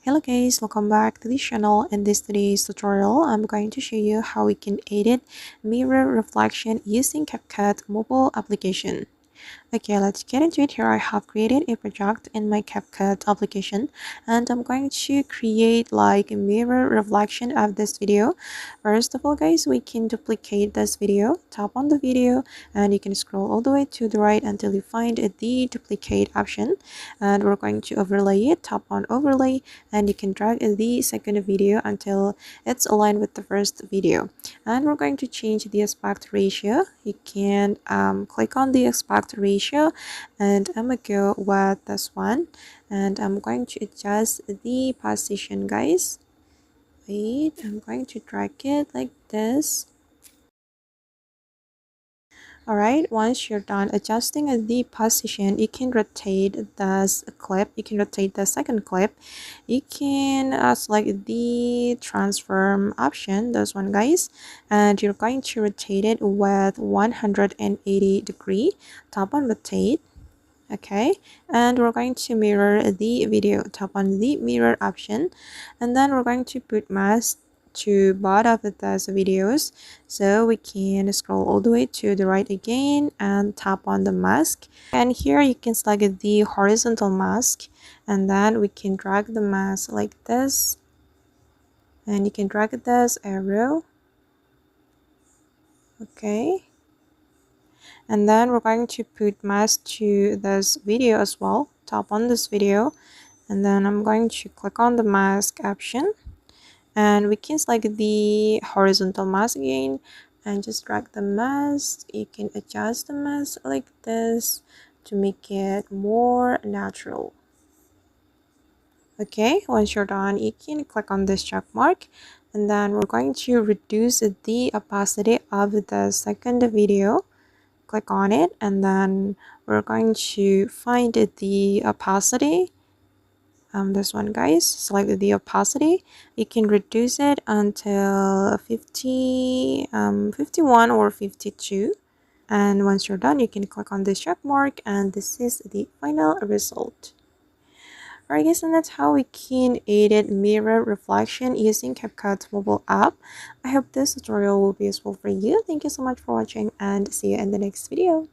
Hello guys, welcome back to the channel. In today's tutorial, I'm going to show you how we can edit mirror reflection using CAPCUT mobile application. Okay, let's get into it. Here I have created a project in my CAPCUT application and I'm going to create like a mirror reflection of this video. First of all guys, we can duplicate this video, tap on the video, and you can scroll all the way to the right until you find the duplicate option, and we're going to overlay it. Tap on overlay and you can drag the second video until it's aligned with the first video, and we're going to change the aspect ratio. You can click on the aspect ratio and I'm gonna go with this one, and I'm going to adjust the position guys. Wait, I'm going to drag it like this. Alright, once you're done adjusting the position, you can rotate this clip. You can rotate the second clip. You can select the transform option, this one guys, and you're going to rotate it with 180-degree. Tap on rotate. Okay, and we're going to mirror the video. Tap on the mirror option, and then we're going to put mask to bottom of these videos, so we can scroll all the way to the right again and tap on the mask, and here you can select the horizontal mask, and then we can drag the mask like this, and you can drag this arrow. Okay, and then we're going to put mask to this video as well. Tap on this video, and then I'm going to click on the mask option, and we can select the horizontal mask again and just drag the mask. You can adjust the mask like this to make it more natural. Okay, once you're done, you can click on this check mark, and then we're going to reduce the opacity of the second video. Click on it, and then we're going to find the opacity. This one guys, select the opacity. You can reduce it until 51 or 52, and once you're done you can click on this check mark, and this is the final result. Alright guys, and that's how we can edit mirror reflection using CAPCUT mobile app. I hope this tutorial will be useful for you. Thank you so much for watching, and see you in the next video.